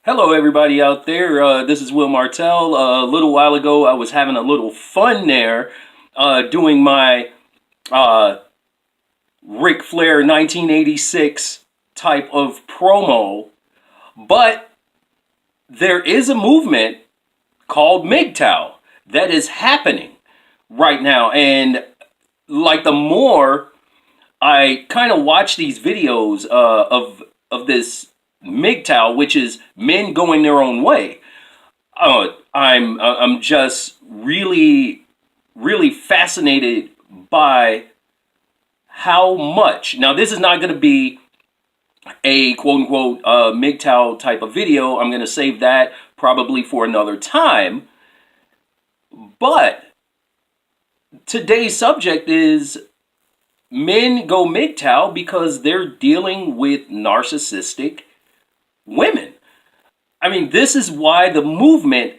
Hello, everybody out there. This is Will Martel. A little while ago, I was having a little fun there doing my uh, Ric Flair 1986 type of promo. But there is a movement called MGTOW that is happening right now. And like the more I kind of watch these videos of this MGTOW, which is men going their own way, I'm just really fascinated by how much. Now, this is not going to be a quote unquote MGTOW type of video. I'm going to save that probably for another time. But today's subject is men go MGTOW because they're dealing with narcissistic women. I mean, this is why the movement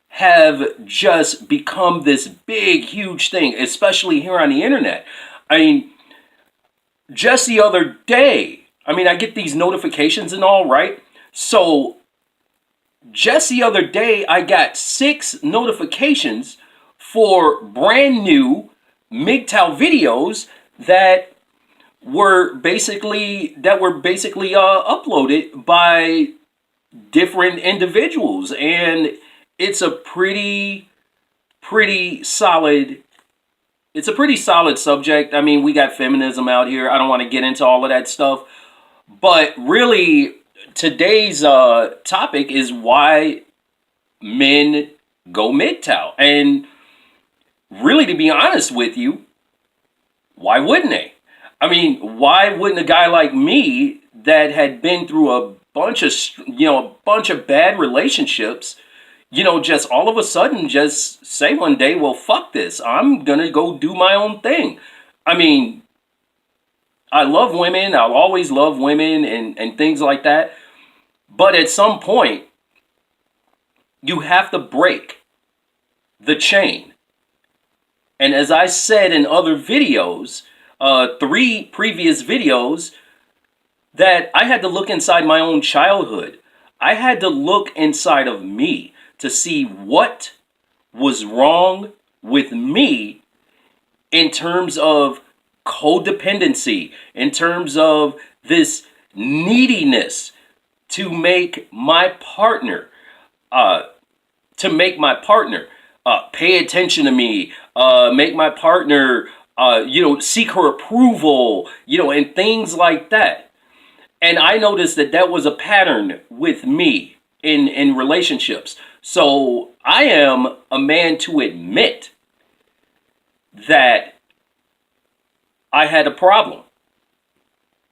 have just become this big, huge thing, especially here on the internet. I mean, just the other day, I get these notifications and all, right? So just the other day, I got 6 notifications for brand new MGTOW videos that were basically uploaded by different individuals, and it's a pretty solid subject. I mean, we got feminism out here. I don't want to get into all of that stuff, but really today's topic is why men go MGTOW. And really, to be honest with you, why wouldn't they? I mean, why wouldn't a guy like me that had been through a bunch of bad relationships, just all of a sudden just say one day, well, fuck this, I'm gonna go do my own thing. I mean, I love women, I'll always love women and things like that. But at some point, you have to break the chain. And as I said in other videos, 3 previous videos, that I had to look inside my own childhood. I had to look inside of me to see what was wrong with me in terms of codependency, in terms of this neediness to make my partner, pay attention to me, make my partner, seek her approval, and things like that. And I noticed that was a pattern with me in relationships. So I am a man to admit that I had a problem.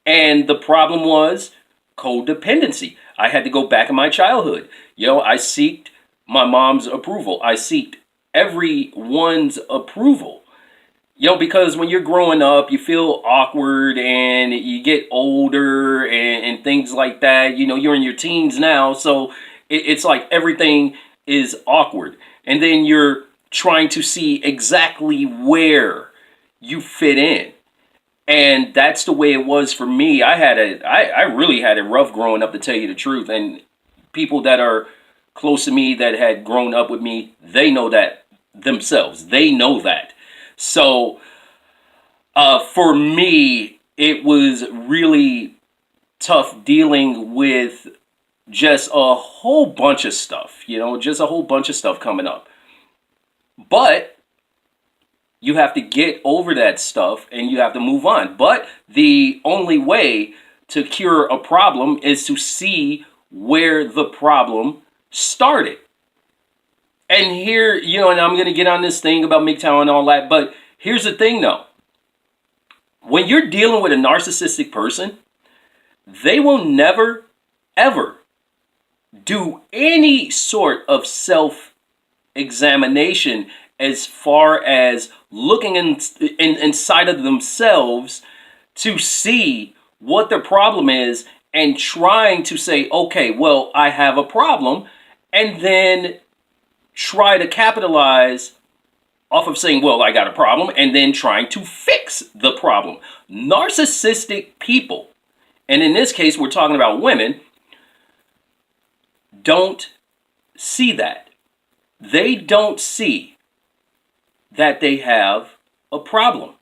And the problem was codependency. I had to go back in my childhood. I seeked my mom's approval. I seeked everyone's approval. Because when you're growing up, you feel awkward and you get older and things like that. You're in your teens now, so it's like everything is awkward. And then you're trying to see exactly where you fit in. And that's the way it was for me. I really had it rough growing up, to tell you the truth. And people that are close to me that had grown up with me, they know that themselves. They know that. So for me, it was really tough dealing with just a whole bunch of stuff, just a whole bunch of stuff coming up. But you have to get over that stuff and you have to move on. But the only way to cure a problem is to see where the problem started. And here, and I'm going to get on this thing about MGTOW and all that, but here's the thing though. When you're dealing with a narcissistic person, they will never, ever do any sort of self-examination as far as looking inside of themselves to see what their problem is and trying to say, okay, well, I have a problem, and then try to capitalize off of saying, well, I got a problem, and then trying to fix the problem. Narcissistic people, and in this case, we're talking about women, don't see that. They don't see that they have a problem.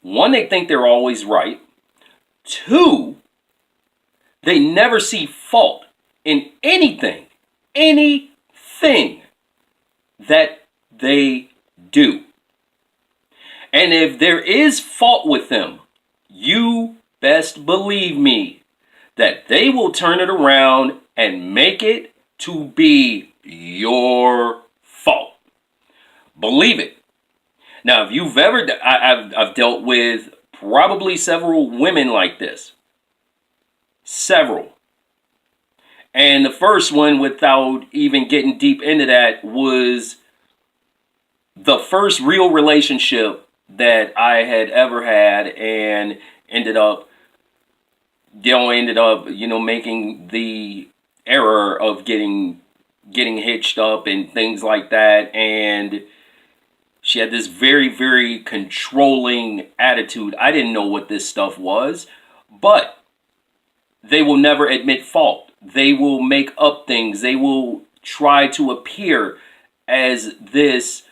One, they think they're always right. Two, they never see fault in anything that they do. And if there is fault with them, you best believe me that they will turn it around and make it to be your fault. Believe it. Now, if you've ever, I've dealt with probably several women like this. Several. And the first one, without even getting deep into that, was the first real relationship that I had ever had, and ended up making the error of getting hitched up and things like that. And she had this very, very controlling attitude. I didn't know what this stuff was, but they will never admit fault. They will make up things. They will try to appear as this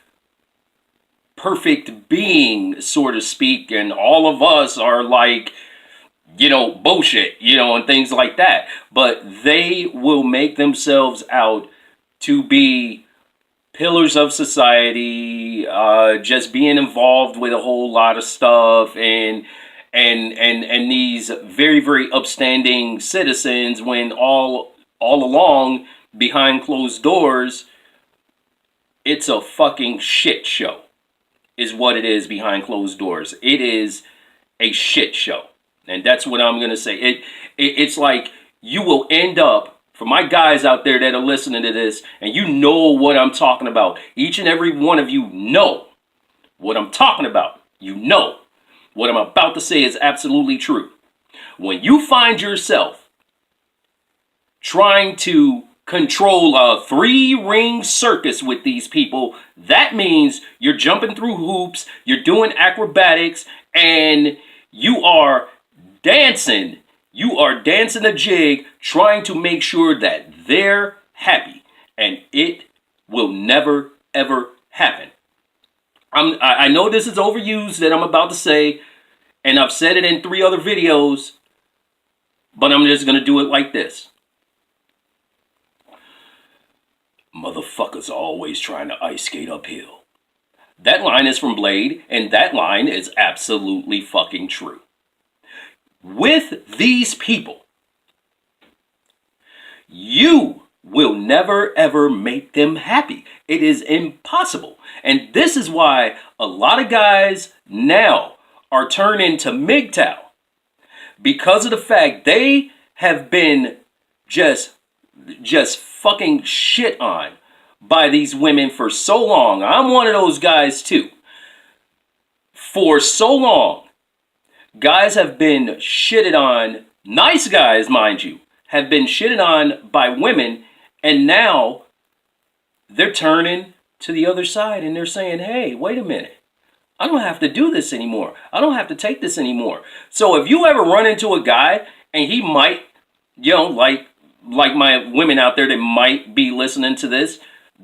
perfect being, so to speak, and all of us are like, bullshit, and things like that. But they will make themselves out to be pillars of society, just being involved with a whole lot of stuff, and these very, very upstanding citizens, when all along behind closed doors, it's a fucking shit show, is what it is behind closed doors. It is a shit show. And that's what I'm going to say. It's like you will end up, for my guys out there that are listening to this, and you know what I'm talking about. Each and every one of you know what I'm talking about. You know what I'm about to say is absolutely true. When you find yourself trying to control a 3-ring circus with these people, that means you're jumping through hoops, you're doing acrobatics, and you are dancing. You are dancing a jig, trying to make sure that they're happy. And it will never, ever happen. I know this is overused that I'm about to say, and I've said it in 3 other videos, but I'm just going to do it like this. Motherfuckers are always trying to ice skate uphill. That line is from Blade, and that line is absolutely fucking true. With these people, you will never ever make them happy. It is impossible. And this is why a lot of guys now are turning to MGTOW, because of the fact they have been just fucking shit on by these women for so long. I'm one of those guys too. For so long, guys have been shitted on, nice guys, mind you, have been shitted on by women, and now they're turning to the other side and they're saying, hey, wait a minute. I don't have to do this anymore. I don't have to take this anymore. So if you ever run into a guy and he might, like my women out there that might be listening to this,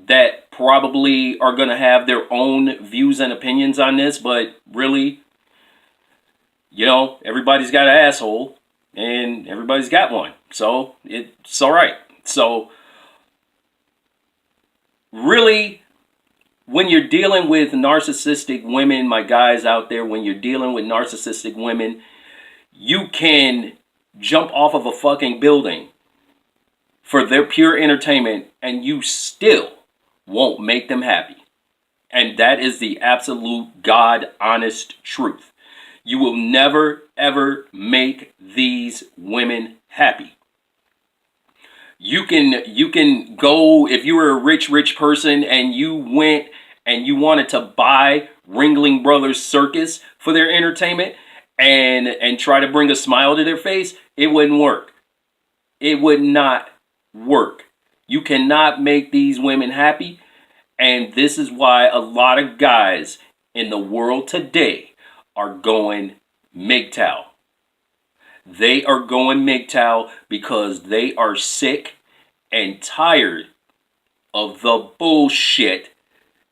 that probably are going to have their own views and opinions on this, but really, everybody's got an asshole, and everybody's got one. So it's all right. So really, when you're dealing with narcissistic women, my guys out there, when you're dealing with narcissistic women, you can jump off of a fucking building for their pure entertainment, and you still won't make them happy. And that is the absolute God honest truth. You will never, ever make these women happy. You can go, if you were a rich person and you went and you wanted to buy Ringling Brothers Circus for their entertainment and try to bring a smile to their face, it wouldn't work. It would not work. You cannot make these women happy. And this is why a lot of guys in the world today are going MGTOW. They are going MGTOW because they are sick and tired of the bullshit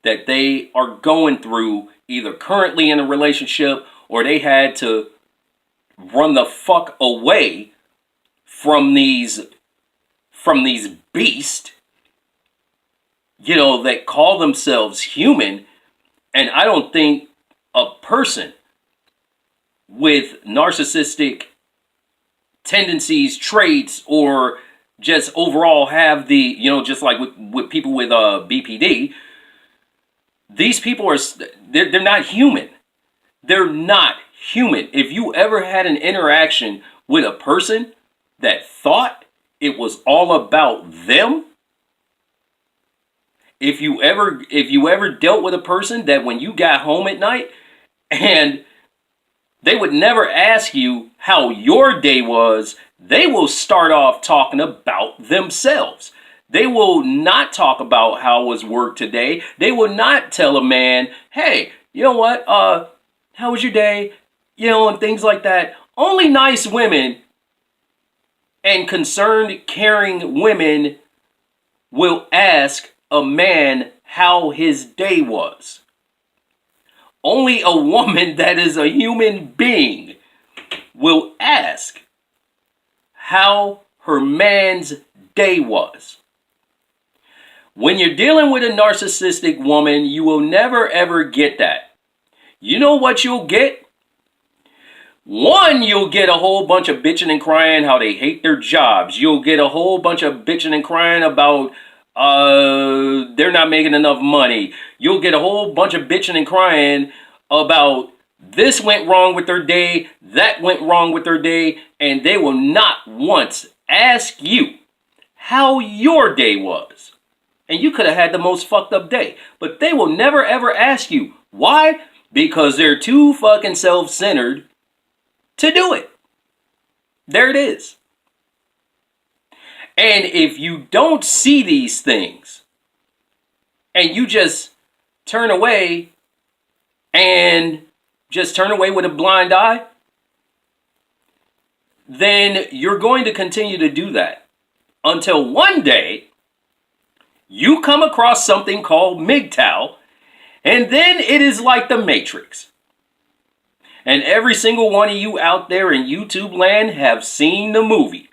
that they are going through, either currently in a relationship or they had to run the fuck away from these beasts, that call themselves human. And I don't think a person with narcissistic tendencies, traits, or just overall have the, just like with people with BPD, these people they're not human. They're not human. If you ever had an interaction with a person that thought it was all about them, if you ever dealt with a person that when you got home at night and they would never ask you how your day was, they will start off talking about themselves. They will not talk about how was work today. They will not tell a man, hey, you know what, how was your day? And things like that. Only nice women and concerned, caring women will ask a man how his day was. Only a woman that is a human being will ask how her man's day was. When you're dealing with a narcissistic woman, you will never ever get that. You know what you'll get? One, you'll get a whole bunch of bitching and crying how they hate their jobs. You'll get a whole bunch of bitching and crying about they're not making enough money. You'll get a whole bunch of bitching and crying about this went wrong with their day, that went wrong with their day, and they will not once ask you how your day was. And you could have had the most fucked up day, but they will never ever ask you. Why? Because they're too fucking self-centered to do it. There it is. And if you don't see these things and you just turn away with a blind eye, then you're going to continue to do that until one day you come across something called MGTOW, and then it is like the Matrix. And every single one of you out there in YouTube land have seen the movie.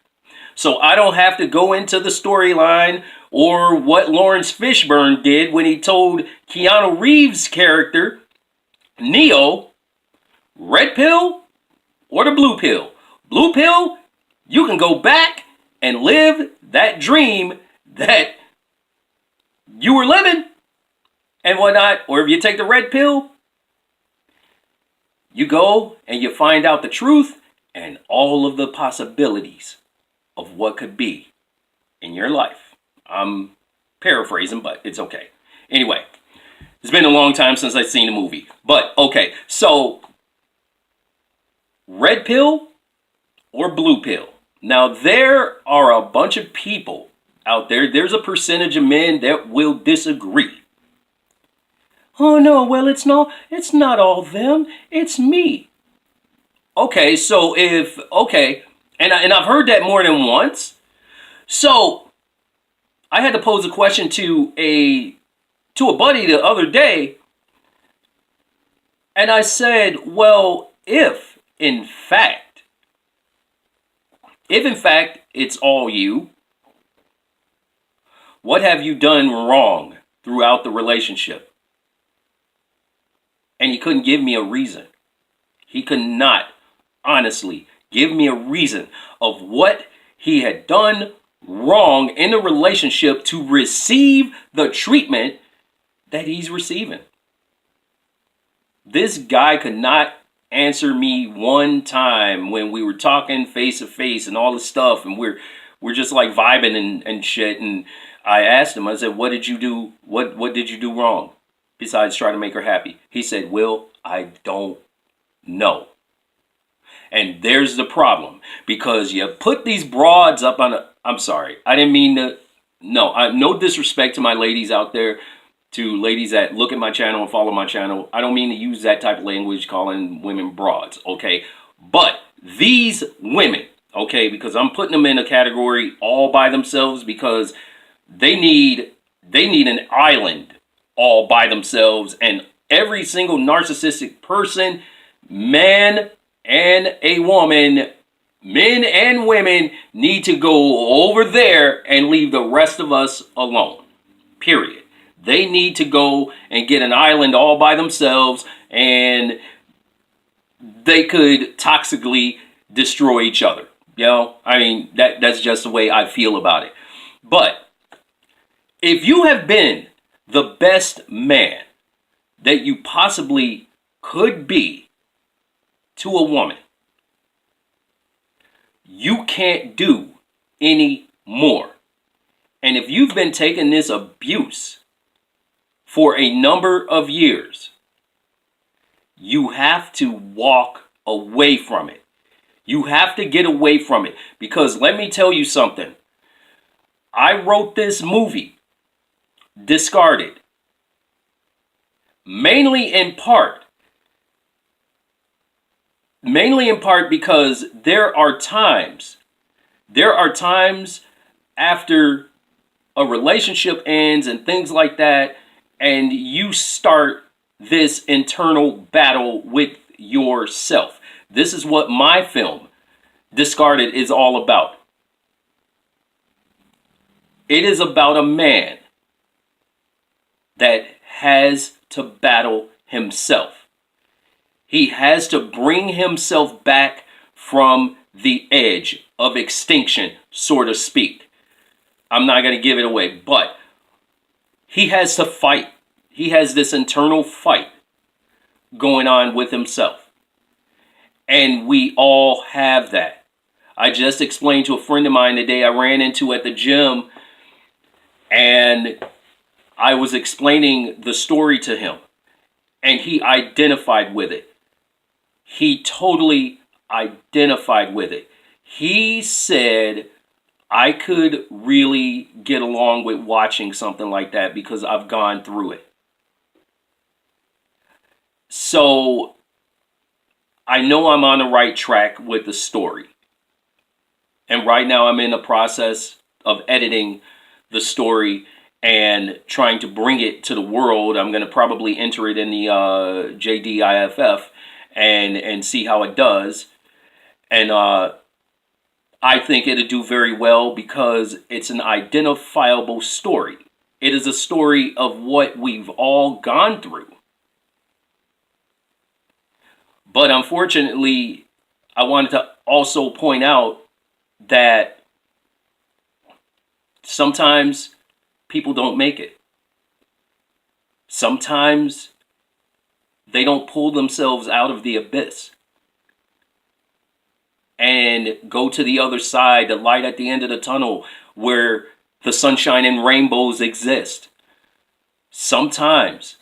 So I don't have to go into the storyline or what Lawrence Fishburne did when he told Keanu Reeves' character, Neo, red pill or the blue pill. Blue pill, you can go back and live that dream that you were living and whatnot. Or if you take the red pill, you go and you find out the truth and all of the possibilities of what could be in your life. I'm paraphrasing, but it's okay. Anyway, it's been a long time since I've seen the movie. But okay, so red pill or blue pill? Now there are a bunch of people out there. There's a percentage of men that will disagree. Oh no, well it's not all them, it's me. Okay, so and I've heard that more than once. So I had to pose a question to a buddy the other day, and I said, well, if in fact it's all you, what have you done wrong throughout the relationship? And he couldn't give me a reason. He could not honestly give me a reason of what he had done wrong in the relationship to receive the treatment that he's receiving. This guy could not answer me one time when we were talking face to face and all this stuff, and we're just like vibing and shit. And I asked him, I said, what did you do? What did you do wrong besides try to make her happy? He said, Will, I don't know. And there's the problem, because you put these broads up on I'm sorry, I didn't mean to, no disrespect to my ladies out there, to ladies that look at my channel and follow my channel. I don't mean to use that type of language calling women broads, okay? But these women, Okay, because I'm putting them in a category all by themselves because they need an island all by themselves, and every single narcissistic person, man and a woman, men and women, need to go over there and leave the rest of us alone. Period. They need to go and get an island all by themselves, and they could toxically destroy each other. You know, I mean, that's just the way I feel about it. But if you have been the best man that you possibly could be to a woman, you can't do any more. And if you've been taking this abuse for a number of years, you have to walk away from it. You have to get away from it. Because let me tell you something. I wrote this movie, Discarded, mainly in part because there are times after a relationship ends and things like that, and you start this internal battle with yourself. This is what my film, Discarded, is all about. It is about a man that has to battle himself. He has to bring himself back from the edge of extinction, so to speak. I'm not going to give it away, but he has to fight. He has this internal fight going on with himself. And we all have that. I just explained to a friend of mine the day I ran into at the gym, and I was explaining the story to him, and he identified with it. He totally identified with it. He said, I could really get along with watching something like that because I've gone through it. So I know I'm on the right track with the story. And right now I'm in the process of editing the story and trying to bring it to the world. I'm going to probably enter it in the JDIFF and see how it does. And I think it'll do very well because it's an identifiable story. It is a story of what we've all gone through. But unfortunately, I wanted to also point out that sometimes people don't make it. Sometimes they don't pull themselves out of the abyss and go to the other side, the light at the end of the tunnel where the sunshine and rainbows exist. Sometimes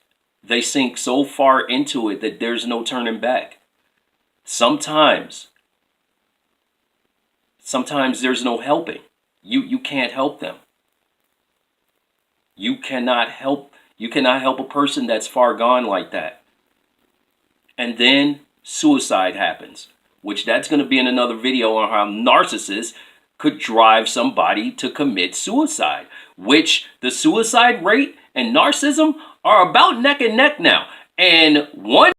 they sink so far into it that there's no turning back. Sometimes there's no helping. You can't help them. You cannot help a person that's far gone like that. And then suicide happens, which that's going to be in another video on how narcissists could drive somebody to commit suicide, which the suicide rate and narcissism are about neck and neck now. And one